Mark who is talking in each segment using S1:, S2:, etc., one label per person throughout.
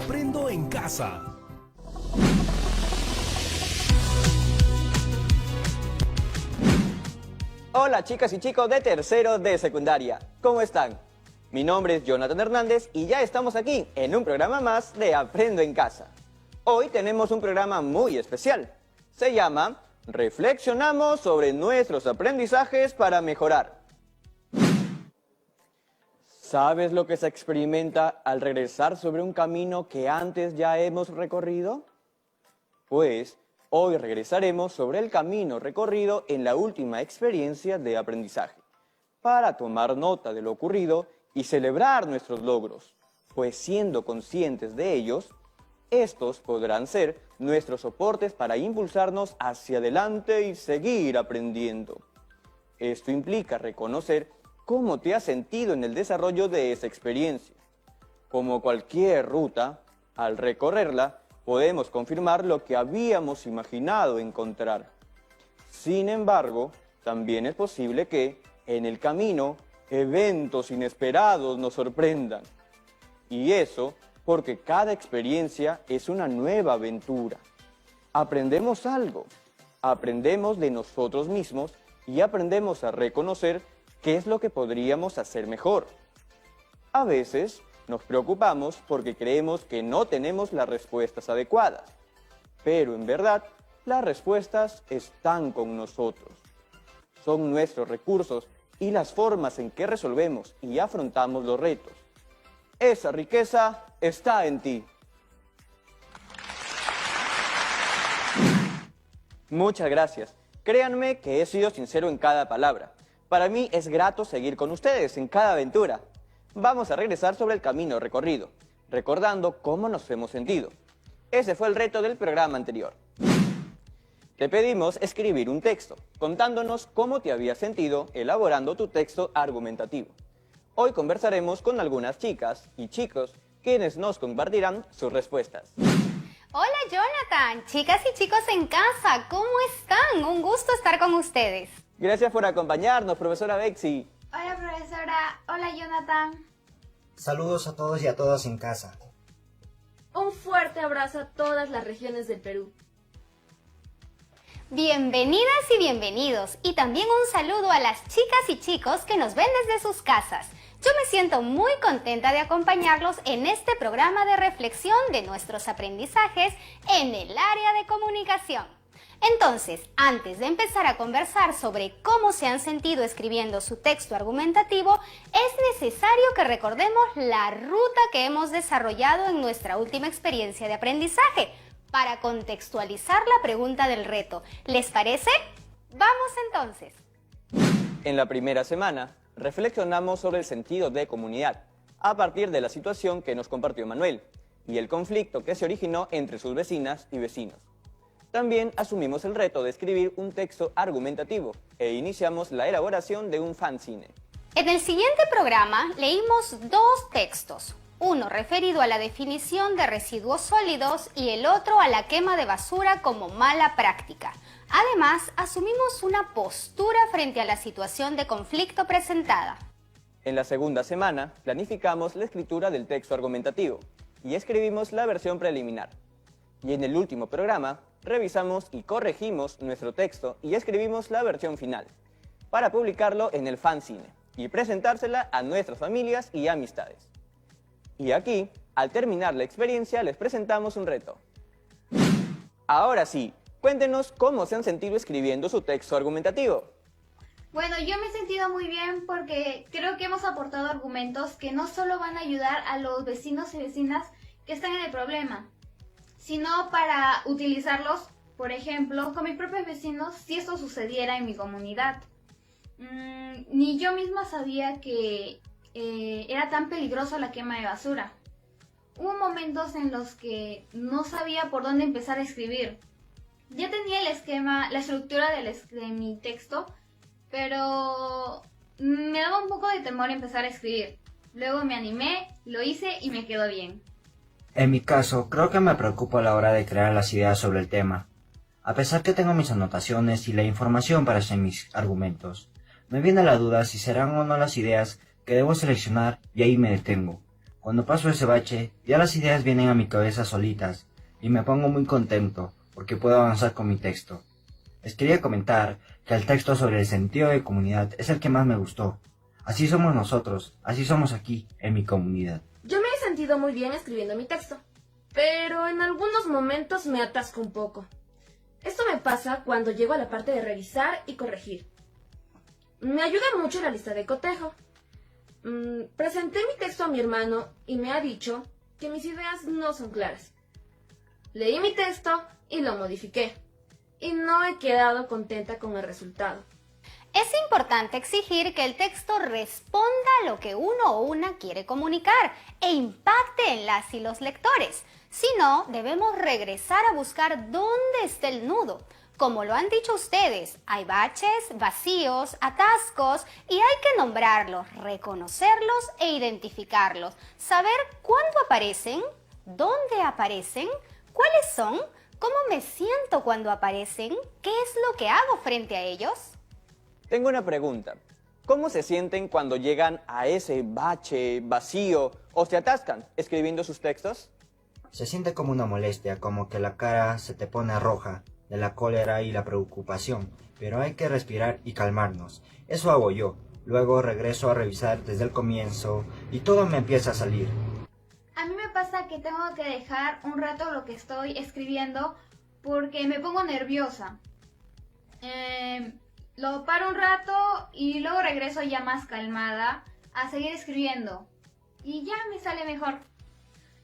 S1: Aprendo en Casa.
S2: Hola chicas y chicos de tercero de secundaria, ¿cómo están? Mi nombre es Jonathan Hernández y ya estamos aquí en un programa más de Aprendo en Casa. Hoy tenemos un programa muy especial. Se llama Reflexionamos sobre nuestros aprendizajes para mejorar. ¿Sabes lo que se experimenta al regresar sobre un camino que antes ya hemos recorrido? Pues hoy regresaremos sobre el camino recorrido en la última experiencia de aprendizaje, para tomar nota de lo ocurrido y celebrar nuestros logros, pues siendo conscientes de ellos, estos podrán ser nuestros soportes para impulsarnos hacia adelante y seguir aprendiendo. Esto implica reconocer cómo te has sentido en el desarrollo de esa experiencia. Como cualquier ruta, al recorrerla, podemos confirmar lo que habíamos imaginado encontrar. Sin embargo, también es posible que, en el camino, eventos inesperados nos sorprendan. Y eso porque cada experiencia es una nueva aventura. Aprendemos algo, aprendemos de nosotros mismos y aprendemos a reconocer qué es lo que podríamos hacer mejor. A veces nos preocupamos porque creemos que no tenemos las respuestas adecuadas, pero en verdad las respuestas están con nosotros. Son nuestros recursos y las formas en que resolvemos y afrontamos los retos. Esa riqueza está en ti. Muchas gracias. Créanme que he sido sincero en cada palabra. Para mí es grato seguir con ustedes en cada aventura. Vamos a regresar sobre el camino recorrido, recordando cómo nos hemos sentido. Ese fue el reto del programa anterior. Te pedimos escribir un texto, contándonos cómo te habías sentido elaborando tu texto argumentativo. Hoy conversaremos con algunas chicas y chicos, quienes nos compartirán sus respuestas.
S3: Hola Jonathan, chicas y chicos en casa, ¿cómo están? Un gusto estar con ustedes.
S2: Gracias por acompañarnos, profesora Bexy.
S4: Hola profesora, hola Jonathan.
S5: Saludos a todos y a todas en casa.
S6: Un fuerte abrazo a todas las regiones del Perú.
S3: Bienvenidas y bienvenidos, y también un saludo a las chicas y chicos que nos ven desde sus casas. Yo me siento muy contenta de acompañarlos en este programa de reflexión de nuestros aprendizajes en el área de comunicación. Entonces, antes de empezar a conversar sobre cómo se han sentido escribiendo su texto argumentativo, es necesario que recordemos la ruta que hemos desarrollado en nuestra última experiencia de aprendizaje, para contextualizar la pregunta del reto. ¿Les parece? ¡Vamos entonces!
S2: En la primera semana, reflexionamos sobre el sentido de comunidad, a partir de la situación que nos compartió Manuel, y el conflicto que se originó entre sus vecinas y vecinos. También asumimos el reto de escribir un texto argumentativo, e iniciamos la elaboración de un fanzine.
S3: En el siguiente programa leímos dos textos. Uno referido a la definición de residuos sólidos y el otro a la quema de basura como mala práctica. Además, asumimos una postura frente a la situación de conflicto presentada.
S2: En la segunda semana, planificamos la escritura del texto argumentativo y escribimos la versión preliminar. Y en el último programa, revisamos y corregimos nuestro texto y escribimos la versión final, para publicarlo en el fanzine y presentársela a nuestras familias y amistades. Y aquí, al terminar la experiencia, les presentamos un reto. Ahora sí, cuéntenos cómo se han sentido escribiendo su texto argumentativo.
S4: Bueno, yo me he sentido muy bien porque creo que hemos aportado argumentos que no solo van a ayudar a los vecinos y vecinas que están en el problema, sino para utilizarlos, por ejemplo, con mis propios vecinos si esto sucediera en mi comunidad. Ni yo misma sabía que era tan peligrosa la quema de basura. Hubo momentos en los que no sabía por dónde empezar a escribir. Ya tenía el esquema, la estructura de mi texto, pero me daba un poco de temor empezar a escribir. Luego me animé, lo hice y me quedó bien.
S5: En mi caso, creo que me preocupo a la hora de crear las ideas sobre el tema. A pesar que tengo mis anotaciones y la información para hacer mis argumentos, me viene la duda si serán o no las ideas que debo seleccionar y ahí me detengo. Cuando paso ese bache, ya las ideas vienen a mi cabeza solitas y me pongo muy contento porque puedo avanzar con mi texto. Les quería comentar que el texto sobre el sentido de comunidad es el que más me gustó. Así somos nosotros, así somos aquí, en mi comunidad.
S6: Yo me he sentido muy bien escribiendo mi texto, pero en algunos momentos me atasco un poco. Esto me pasa cuando llego a la parte de revisar y corregir. Me ayuda mucho la lista de cotejo. Presenté mi texto a mi hermano y me ha dicho que mis ideas no son claras. Leí mi texto y lo modifiqué, y no he quedado contenta con el resultado.
S3: Es importante exigir que el texto responda a lo que uno o una quiere comunicar e impacte en las y los lectores. Si no, debemos regresar a buscar dónde está el nudo. Como lo han dicho ustedes, hay baches, vacíos, atascos y hay que nombrarlos, reconocerlos e identificarlos. Saber cuándo aparecen, dónde aparecen, cuáles son, cómo me siento cuando aparecen, qué es lo que hago frente a ellos.
S2: Tengo una pregunta. ¿Cómo se sienten cuando llegan a ese bache, vacío o se atascan escribiendo sus textos?
S5: Se siente como una molestia, como que la cara se te pone roja de la cólera y la preocupación, pero hay que respirar y calmarnos. Eso hago yo. Luego regreso a revisar desde el comienzo y todo me empieza a salir.
S4: A mí me pasa que tengo que dejar un rato lo que estoy escribiendo porque me pongo nerviosa. Lo paro un rato y luego regreso ya más calmada a seguir escribiendo. Y ya me sale mejor.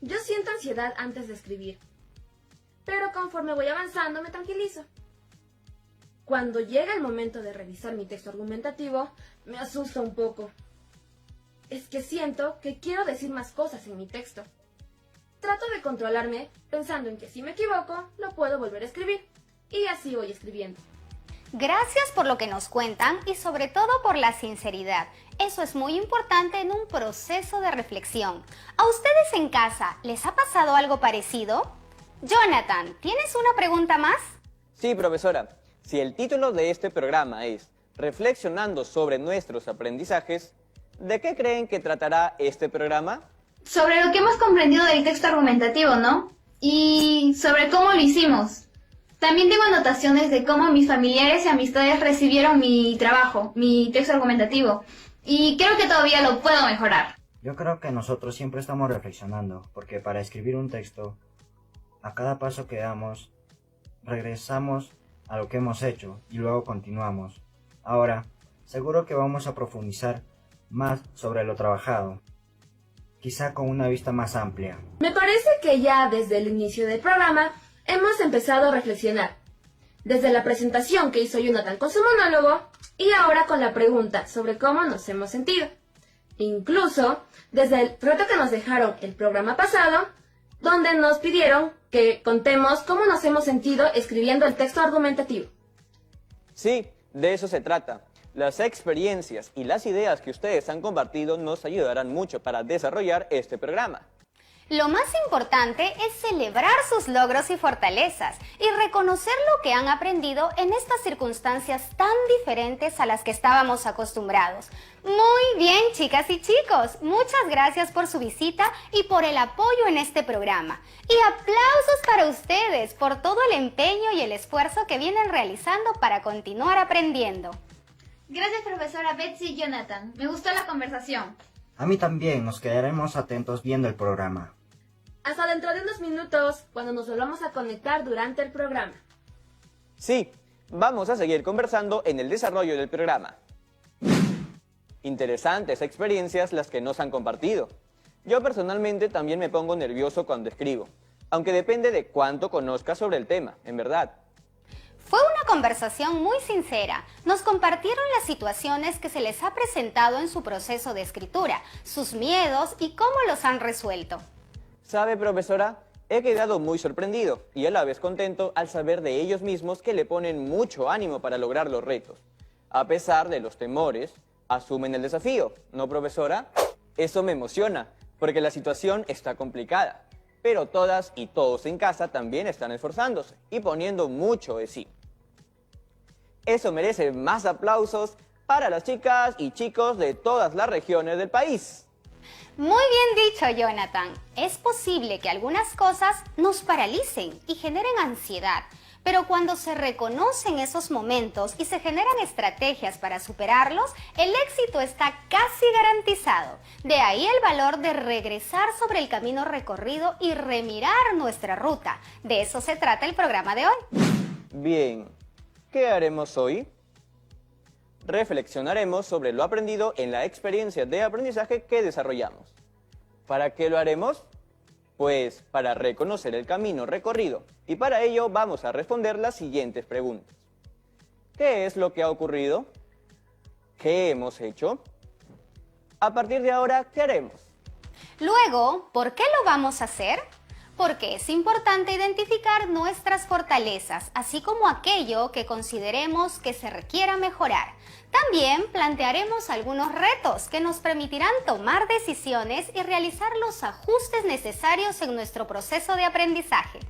S6: Yo siento ansiedad antes de escribir, pero conforme voy avanzando me tranquilizo. Cuando llega el momento de revisar mi texto argumentativo, me asusta un poco. Es que siento que quiero decir más cosas en mi texto. Trato de controlarme pensando en que si me equivoco, lo puedo volver a escribir. Y así voy escribiendo.
S3: Gracias por lo que nos cuentan y sobre todo por la sinceridad. Eso es muy importante en un proceso de reflexión. ¿A ustedes en casa les ha pasado algo parecido? Jonathan, ¿tienes una pregunta más?
S2: Sí, profesora. Si el título de este programa es Reflexionando sobre nuestros aprendizajes, ¿de qué creen que tratará este programa?
S4: Sobre lo que hemos comprendido del texto argumentativo, ¿no? Y sobre cómo lo hicimos. También tengo anotaciones de cómo mis familiares y amistades recibieron mi trabajo, mi texto argumentativo. Y creo que todavía lo puedo mejorar.
S5: Yo creo que nosotros siempre estamos reflexionando, porque para escribir un texto, a cada paso que damos, regresamos a lo que hemos hecho y luego continuamos. Ahora, seguro que vamos a profundizar más sobre lo trabajado, quizá con una vista más amplia.
S6: Me parece que ya desde el inicio del programa hemos empezado a reflexionar. Desde la presentación que hizo Jonathan con su monólogo y ahora con la pregunta sobre cómo nos hemos sentido. Incluso desde el reto que nos dejaron el programa pasado, donde nos pidieron que contemos cómo nos hemos sentido escribiendo el texto argumentativo.
S2: Sí, de eso se trata. Las experiencias y las ideas que ustedes han compartido nos ayudarán mucho para desarrollar este programa.
S3: Lo más importante es celebrar sus logros y fortalezas y reconocer lo que han aprendido en estas circunstancias tan diferentes a las que estábamos acostumbrados. Muy bien, chicas y chicos, muchas gracias por su visita y por el apoyo en este programa. Y aplausos para ustedes por todo el empeño y el esfuerzo que vienen realizando para continuar aprendiendo.
S4: Gracias, profesora Betsy y Jonathan. Me gustó la conversación.
S5: A mí también, nos quedaremos atentos viendo el programa.
S6: Hasta dentro de unos minutos, cuando nos volvamos a conectar durante el programa.
S2: Sí, vamos a seguir conversando en el desarrollo del programa. Interesantes experiencias las que nos han compartido. Yo personalmente también me pongo nervioso cuando escribo, aunque depende de cuánto conozca sobre el tema, en verdad.
S3: Fue una conversación muy sincera. Nos compartieron las situaciones que se les ha presentado en su proceso de escritura, sus miedos y cómo los han resuelto.
S2: ¿Sabe, profesora? He quedado muy sorprendido y a la vez contento al saber de ellos mismos que le ponen mucho ánimo para lograr los retos. A pesar de los temores, asumen el desafío, ¿no, profesora? Eso me emociona, porque la situación está complicada. Pero todas y todos en casa también están esforzándose y poniendo mucho de sí. Eso merece más aplausos para las chicas y chicos de todas las regiones del país.
S3: Muy bien dicho, Jonathan. Es posible que algunas cosas nos paralicen y generen ansiedad, pero cuando se reconocen esos momentos y se generan estrategias para superarlos, el éxito está casi garantizado. De ahí el valor de regresar sobre el camino recorrido y remirar nuestra ruta. De eso se trata el programa de hoy.
S2: Bien, ¿qué haremos hoy? Reflexionaremos sobre lo aprendido en la experiencia de aprendizaje que desarrollamos. ¿Para qué lo haremos? Pues para reconocer el camino recorrido, y para ello vamos a responder las siguientes preguntas. ¿Qué es lo que ha ocurrido? ¿Qué hemos hecho? A partir de ahora, ¿qué haremos?
S3: Luego, ¿por qué lo vamos a hacer? Porque es importante identificar nuestras fortalezas, así como aquello que consideremos que se requiera mejorar. También plantearemos algunos retos que nos permitirán tomar decisiones y realizar los ajustes necesarios en nuestro proceso de aprendizaje.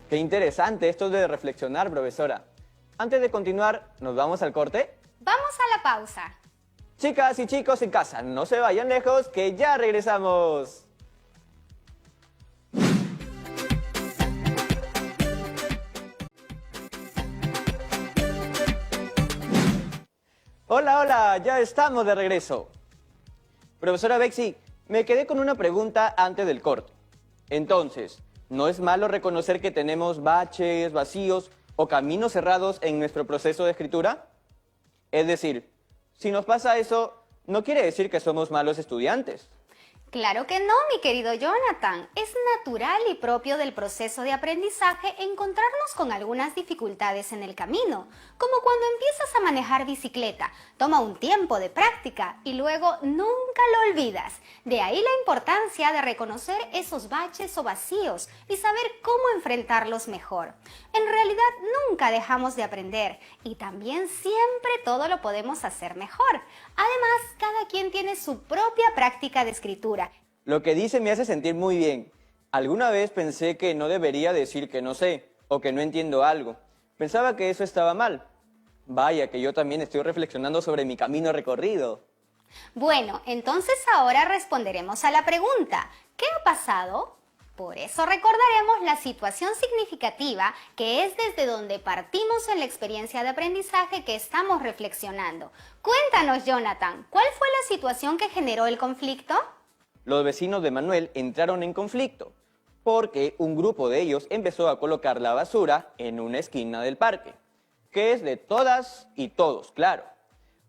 S2: Qué interesante esto de reflexionar, profesora. Antes de continuar, ¿nos vamos al corte?
S3: Vamos a la pausa.
S2: Chicas y chicos en casa, no se vayan lejos, que ya regresamos. Hola, hola, ya estamos de regreso. Profesora Bexy, me quedé con una pregunta antes del corte. Entonces, ¿no es malo reconocer que tenemos baches, vacíos o caminos cerrados en nuestro proceso de escritura? Es decir, si nos pasa eso, no quiere decir que somos malos estudiantes.
S3: Claro que no, mi querido Jonathan. Es natural y propio del proceso de aprendizaje encontrarnos con algunas dificultades en el camino, como cuando empiezas a manejar bicicleta. Toma un tiempo de práctica y luego nunca lo olvidas. De ahí la importancia de reconocer esos baches o vacíos y saber cómo enfrentarlos mejor. En realidad nunca dejamos de aprender y también siempre todo lo podemos hacer mejor. Además, cada quien tiene su propia práctica de escritura.
S2: Lo que dice me hace sentir muy bien. Alguna vez pensé que no debería decir que no sé o que no entiendo algo. Pensaba que eso estaba mal. Vaya que yo también estoy reflexionando sobre mi camino recorrido.
S3: Bueno, entonces ahora responderemos a la pregunta, ¿qué ha pasado? Por eso recordaremos la situación significativa que es desde donde partimos en la experiencia de aprendizaje que estamos reflexionando. Cuéntanos, Jonathan, ¿cuál fue la situación que generó el conflicto?
S2: Los vecinos de Manuel entraron en conflicto porque un grupo de ellos empezó a colocar la basura en una esquina del parque, que es de todas y todos, claro,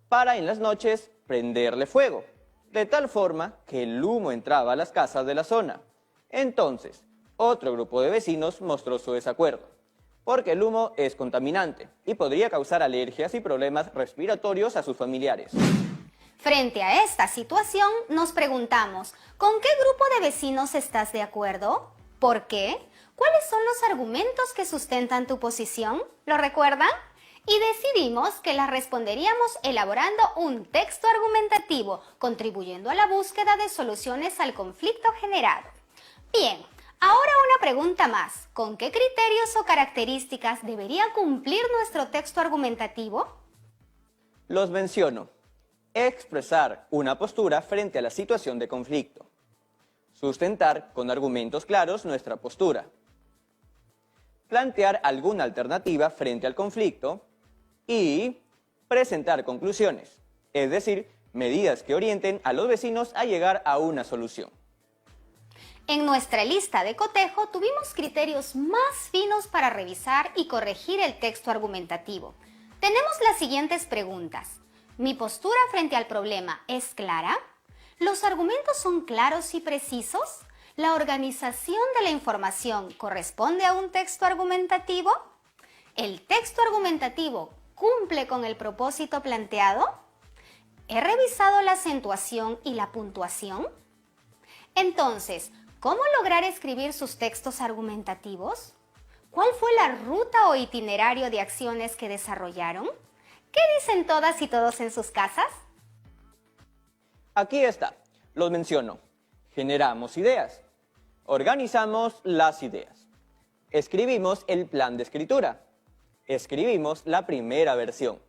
S2: para en las noches prenderle fuego, de tal forma que el humo entraba a las casas de la zona. Entonces, otro grupo de vecinos mostró su desacuerdo, porque el humo es contaminante y podría causar alergias y problemas respiratorios a sus familiares.
S3: Frente a esta situación, nos preguntamos, ¿con qué grupo de vecinos estás de acuerdo? ¿Por qué? ¿Cuáles son los argumentos que sustentan tu posición? ¿Lo recuerdan? Y decidimos que las responderíamos elaborando un texto argumentativo, contribuyendo a la búsqueda de soluciones al conflicto generado. Bien, ahora una pregunta más. ¿Con qué criterios o características debería cumplir nuestro texto argumentativo?
S2: Los menciono. Expresar una postura frente a la situación de conflicto. Sustentar con argumentos claros nuestra postura. Plantear alguna alternativa frente al conflicto. Y presentar conclusiones, es decir, medidas que orienten a los vecinos a llegar a una solución.
S3: En nuestra lista de cotejo tuvimos criterios más finos para revisar y corregir el texto argumentativo. Tenemos las siguientes preguntas. ¿Mi postura frente al problema es clara? ¿Los argumentos son claros y precisos? ¿La organización de la información corresponde a un texto argumentativo? ¿El texto argumentativo cumple con el propósito planteado? ¿He revisado la acentuación y la puntuación? Entonces, ¿cómo lograr escribir sus textos argumentativos? ¿Cuál fue la ruta o itinerario de acciones que desarrollaron? ¿Qué dicen todas y todos en sus casas?
S2: Aquí está, los menciono. Generamos ideas. Organizamos las ideas. Escribimos el plan de escritura. Escribimos la primera versión.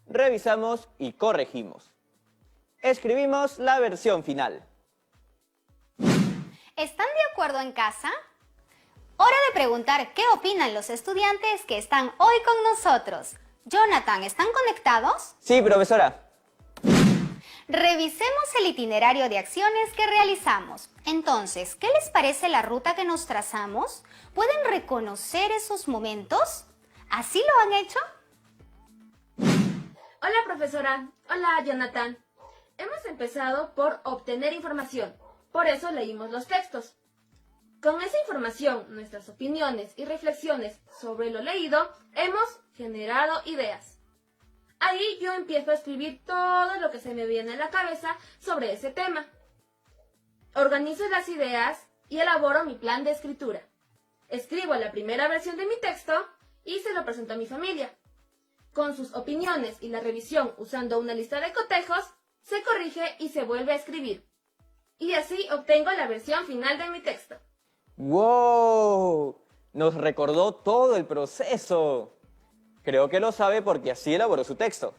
S2: revisamos y corregimos. Escribimos la versión final.
S3: ¿Están de acuerdo en casa? Hora de preguntar qué opinan los estudiantes que están hoy con nosotros. Jonathan, ¿están conectados?
S2: Sí, profesora.
S3: Revisemos el itinerario de acciones que realizamos. Entonces, ¿qué les parece la ruta que nos trazamos? ¿Pueden reconocer esos momentos? ¿Así lo han hecho?
S6: Hola profesora, hola Jonathan. Hemos empezado por obtener información, por eso leímos los textos. Con esa información, nuestras opiniones y reflexiones sobre lo leído, hemos generado ideas. Ahí yo empiezo a escribir todo lo que se me viene a la cabeza sobre ese tema. Organizo las ideas y elaboro mi plan de escritura. Escribo la primera versión de mi texto y se lo presento a mi familia. Con sus opiniones y la revisión usando una lista de cotejos, se corrige y se vuelve a escribir. Y así obtengo la versión final de mi texto.
S2: ¡Wow! Nos recordó todo el proceso. Creo que lo sabe porque así elaboró su texto.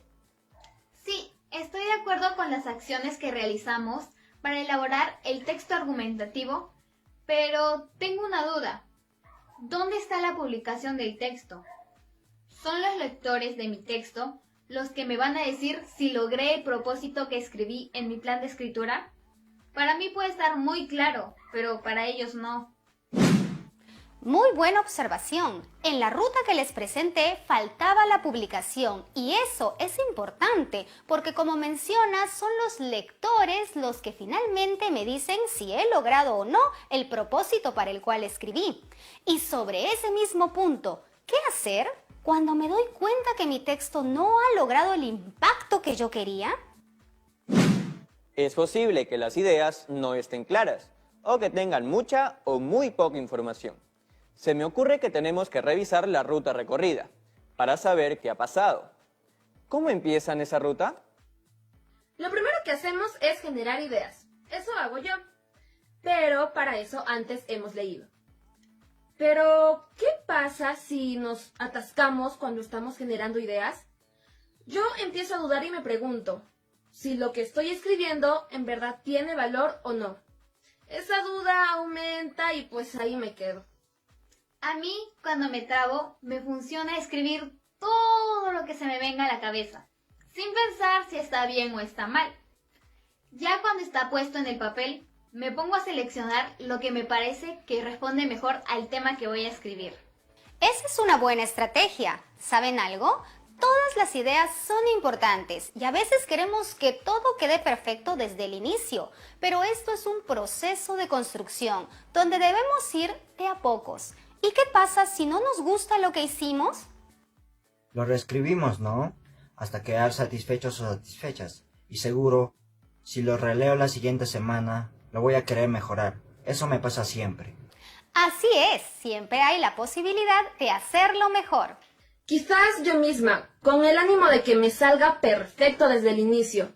S4: Sí, estoy de acuerdo con las acciones que realizamos para elaborar el texto argumentativo, pero tengo una duda. ¿Dónde está la publicación del texto? ¿Son los lectores de mi texto los que me van a decir si logré el propósito que escribí en mi plan de escritura? Para mí puede estar muy claro, pero para ellos no.
S3: Muy buena observación. En la ruta que les presenté faltaba la publicación y eso es importante porque como mencionas son los lectores los que finalmente me dicen si he logrado o no el propósito para el cual escribí. Y sobre ese mismo punto, ¿qué hacer cuando me doy cuenta que mi texto no ha logrado el impacto que yo quería?
S2: Es posible que las ideas no estén claras o que tengan mucha o muy poca información. Se me ocurre que tenemos que revisar la ruta recorrida para saber qué ha pasado. ¿Cómo empiezan esa ruta?
S6: Lo primero que hacemos es generar ideas. Eso hago yo. Pero para eso antes hemos leído. Pero, ¿qué pasa si nos atascamos cuando estamos generando ideas? Yo empiezo a dudar y me pregunto si lo que estoy escribiendo en verdad tiene valor o no. Esa duda aumenta y pues ahí me quedo.
S4: A mí, cuando me trabo, me funciona escribir todo lo que se me venga a la cabeza, sin pensar si está bien o está mal. Ya cuando está puesto en el papel, me pongo a seleccionar lo que me parece que responde mejor al tema que voy a escribir.
S3: Esa es una buena estrategia. ¿Saben algo? Todas las ideas son importantes y a veces queremos que todo quede perfecto desde el inicio, pero esto es un proceso de construcción donde debemos ir de a pocos. ¿Y qué pasa si no nos gusta lo que hicimos?
S5: Lo reescribimos, ¿no? Hasta quedar satisfechos o satisfechas. Y seguro, si lo releo la siguiente semana, lo voy a querer mejorar. Eso me pasa siempre.
S3: Así es, siempre hay la posibilidad de hacerlo mejor.
S6: Quizás yo misma, con el ánimo de que me salga perfecto desde el inicio,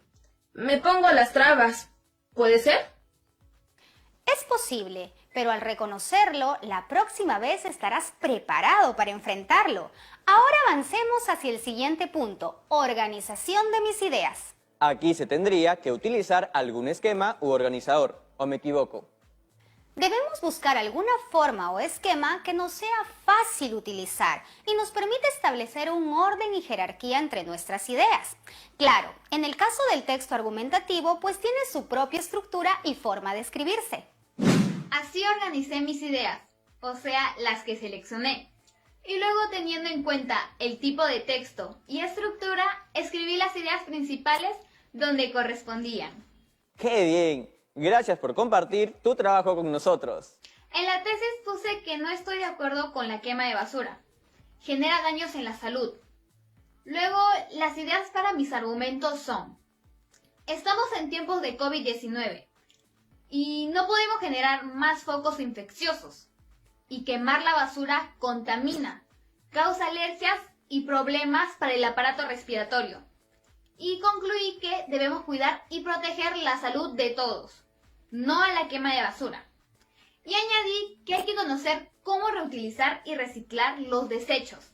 S6: me pongo las trabas. ¿Puede ser?
S3: Es posible, pero al reconocerlo, la próxima vez estarás preparado para enfrentarlo. Ahora avancemos hacia el siguiente punto, organización de mis ideas.
S2: Aquí se tendría que utilizar algún esquema u organizador, ¿o me equivoco?
S3: Debemos buscar alguna forma o esquema que nos sea fácil utilizar y nos permita establecer un orden y jerarquía entre nuestras ideas. Claro, en el caso del texto argumentativo, pues tiene su propia estructura y forma de escribirse.
S4: Así organicé mis ideas, o sea, las que seleccioné. Y luego, teniendo en cuenta el tipo de texto y estructura, escribí las ideas principales donde correspondían.
S2: ¡Qué bien! Gracias por compartir tu trabajo con nosotros.
S4: En la tesis puse que no estoy de acuerdo con la quema de basura. Genera daños en la salud. Luego, las ideas para mis argumentos son: estamos en tiempos de COVID-19 y no podemos generar más focos infecciosos. Y quemar la basura contamina, causa alergias y problemas para el aparato respiratorio. Y concluí que debemos cuidar y proteger la salud de todos, no a la quema de basura. Y añadí que hay que conocer cómo reutilizar y reciclar los desechos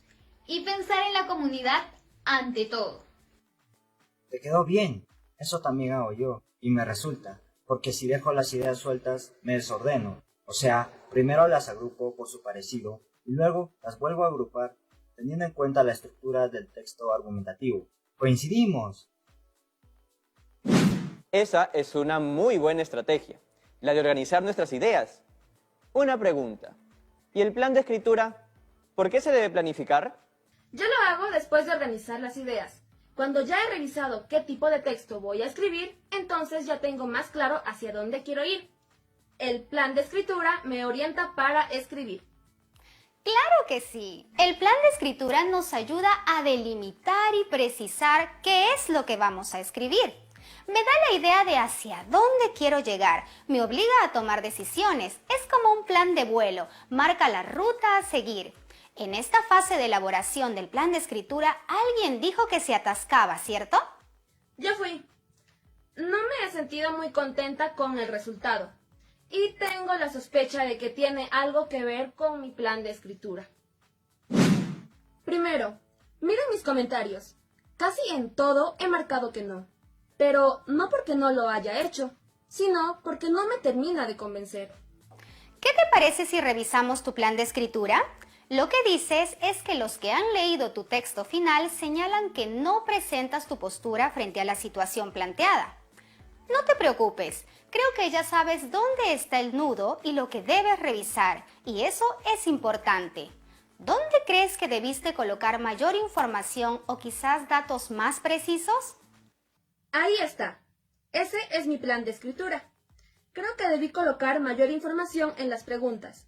S4: y pensar en la comunidad ante todo.
S5: te quedó bien. Eso también hago yo, y me resulta, porque si dejo las ideas sueltas, me desordeno. O sea, primero las agrupo por su parecido, y luego las vuelvo a agrupar, teniendo en cuenta la estructura del texto argumentativo. ¡Coincidimos!
S2: Esa es una muy buena estrategia, la de organizar nuestras ideas. Una pregunta. ¿Y el plan de escritura? ¿Por qué se debe planificar?
S6: Yo lo hago después de organizar las ideas. Cuando ya he revisado qué tipo de texto voy a escribir, entonces ya tengo más claro hacia dónde quiero ir. El plan de escritura me orienta para escribir.
S3: Claro que sí. El plan de escritura nos ayuda a delimitar y precisar qué es lo que vamos a escribir. Me da la idea de hacia dónde quiero llegar, me obliga a tomar decisiones, es como un plan de vuelo, marca la ruta a seguir. En esta fase de elaboración del plan de escritura, alguien dijo que se atascaba, ¿cierto?
S6: Yo fui. No me he sentido muy contenta con el resultado y tengo la sospecha de que tiene algo que ver con mi plan de escritura. Primero, miren mis comentarios. Casi en todo he marcado que no. Pero no porque no lo haya hecho, sino porque no me termina de convencer.
S3: ¿Qué te parece si revisamos tu plan de escritura? Lo que dices es que los que han leído tu texto final señalan que no presentas tu postura frente a la situación planteada. No te preocupes, creo que ya sabes dónde está el nudo y lo que debes revisar, y eso es importante. ¿Dónde crees que debiste colocar mayor información o quizás datos más precisos?
S6: Ahí está. Ese es mi plan de escritura. Creo que debí colocar mayor información en las preguntas.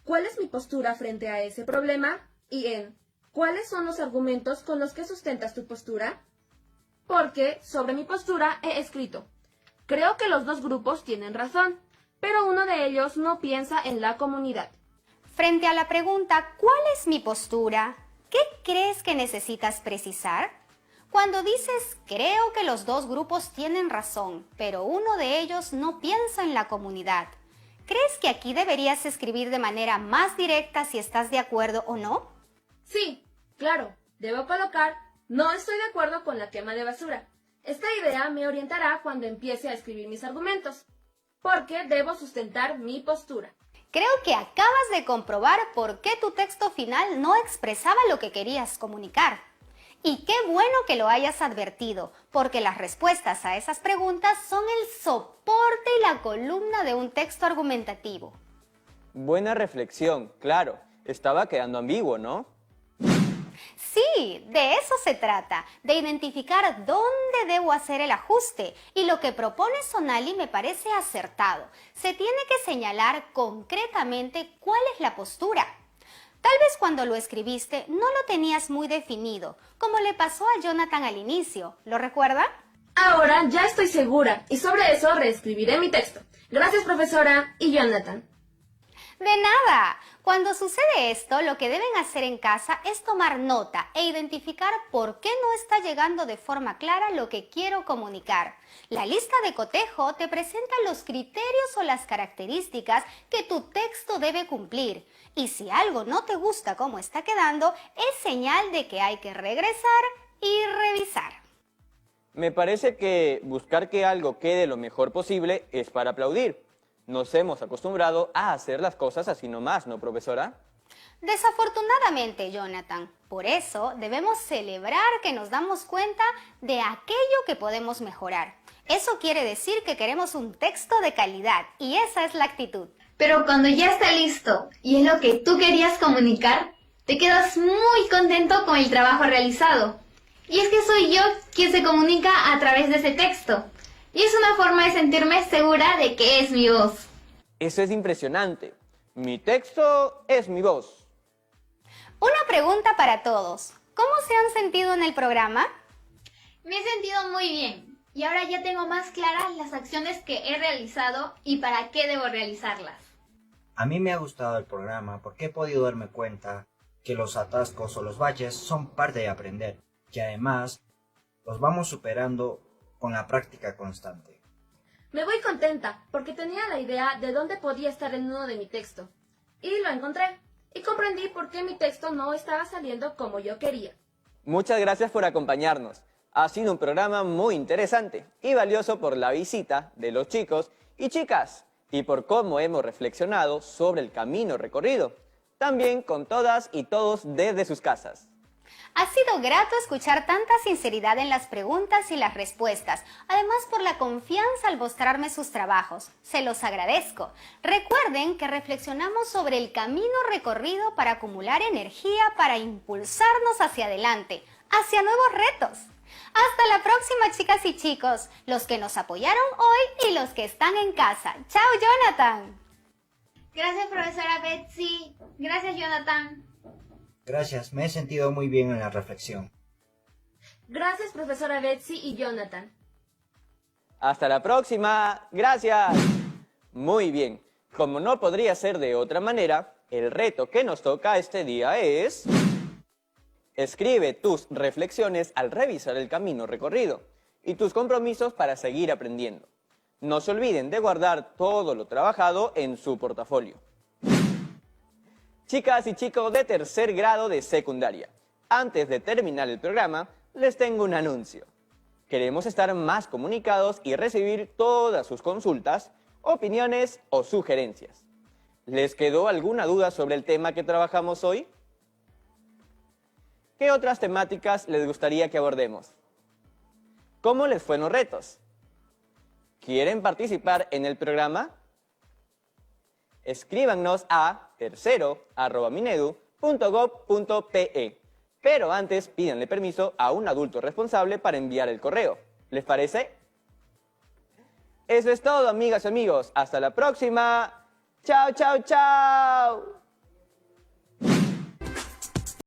S6: ¿Cuál es mi postura frente a ese problema? Y en ¿cuáles son los argumentos con los que sustentas tu postura? Porque sobre mi postura he escrito. Creo que los dos grupos tienen razón, pero uno de ellos no piensa en la comunidad.
S3: Frente a la pregunta ¿cuál es mi postura? ¿Qué crees que necesitas precisar? Cuando dices creo que los dos grupos tienen razón, pero uno de ellos no piensa en la comunidad, ¿crees que aquí deberías escribir de manera más directa si estás de acuerdo o no?
S6: Sí, claro, debo colocar no estoy de acuerdo con la quema de basura. Esta idea me orientará cuando empiece a escribir mis argumentos, porque debo sustentar mi postura.
S3: Creo que acabas de comprobar por qué tu texto final no expresaba lo que querías comunicar. Y qué bueno que lo hayas advertido, porque las respuestas a esas preguntas son el soporte y la columna de un texto argumentativo.
S2: Buena reflexión, claro. Estaba quedando ambiguo, ¿no?
S3: Sí, de eso se trata, de identificar dónde debo hacer el ajuste. Y lo que propone Sonali me parece acertado. Se tiene que señalar concretamente cuál es la postura. Tal vez cuando lo escribiste no lo tenías muy definido, como le pasó a Jonathan al inicio. ¿Lo recuerda?
S6: Ahora ya estoy segura y sobre eso reescribiré mi texto. Gracias, profesora y Jonathan.
S3: De nada. Cuando sucede esto, lo que deben hacer en casa es tomar nota e identificar por qué no está llegando de forma clara lo que quiero comunicar. La lista de cotejo te presenta los criterios o las características que tu texto debe cumplir. Y si algo no te gusta cómo está quedando, es señal de que hay que regresar y revisar.
S2: Me parece que buscar que algo quede lo mejor posible es para aplaudir. Nos hemos acostumbrado a hacer las cosas así nomás, ¿no, profesora?
S3: Desafortunadamente, Jonathan. Por eso debemos celebrar que nos damos cuenta de aquello que podemos mejorar. Eso quiere decir que queremos un texto de calidad y esa es la actitud.
S4: Pero cuando ya está listo y es lo que tú querías comunicar, te quedas muy contento con el trabajo realizado. Y es que soy yo quien se comunica a través de ese texto. Y es una forma de sentirme segura de que es mi voz.
S2: Eso es impresionante. Mi texto es mi voz.
S3: Una pregunta para todos. ¿Cómo se han sentido en el programa?
S4: Me he sentido muy bien. Y ahora ya tengo más claras las acciones que he realizado y para qué debo realizarlas.
S5: A mí me ha gustado el programa porque he podido darme cuenta que los atascos o los baches son parte de aprender, que además los vamos superando con la práctica constante.
S6: Me voy contenta porque tenía la idea de dónde podía estar el nudo de mi texto. Y lo encontré. Y comprendí por qué mi texto no estaba saliendo como yo quería.
S2: Muchas gracias por acompañarnos. Ha sido un programa muy interesante y valioso por la visita de los chicos y chicas y por cómo hemos reflexionado sobre el camino recorrido, también con todas y todos desde sus casas.
S3: Ha sido grato escuchar tanta sinceridad en las preguntas y las respuestas, además por la confianza al mostrarme sus trabajos. Se los agradezco. Recuerden que reflexionamos sobre el camino recorrido para acumular energía para impulsarnos hacia adelante, hacia nuevos retos. Hasta la próxima, chicas y chicos, los que nos apoyaron hoy y los que están en casa. ¡Chao, Jonathan!
S4: Gracias, profesora Betsy. Gracias, Jonathan.
S5: Gracias, me he sentido muy bien en la reflexión.
S6: Gracias, profesora Betsy y Jonathan.
S2: Hasta la próxima. Gracias. Muy bien. Como no podría ser de otra manera, el reto que nos toca este día es... Escribe tus reflexiones al revisar el camino recorrido y tus compromisos para seguir aprendiendo. No se olviden de guardar todo lo trabajado en su portafolio. Chicas y chicos de tercer grado de secundaria, antes de terminar el programa, les tengo un anuncio. Queremos estar más comunicados y recibir todas sus consultas, opiniones o sugerencias. ¿Les quedó alguna duda sobre el tema que trabajamos hoy? ¿Qué otras temáticas les gustaría que abordemos? ¿Cómo les fueron los retos? ¿Quieren participar en el programa? Escríbanos a tercero@minedu.gov.pe. Pero antes pídanle permiso a un adulto responsable para enviar el correo. ¿Les parece? Eso es todo, amigas y amigos. Hasta la próxima. ¡Chao, chao, chao!